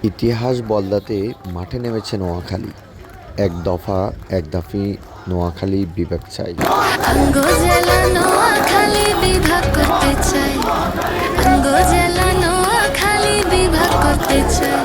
ইতিহাস বদলাতে মাঠে নেমেছে নোয়াখালী। এক দফা এক দাফি নোয়াখালী বিভাগ চাই। আঙ্গো জেলা নোয়াখালী বিভাগ করতে চাই। আঙ্গো জেলা নোয়াখালী বিভাগ করতে চাই।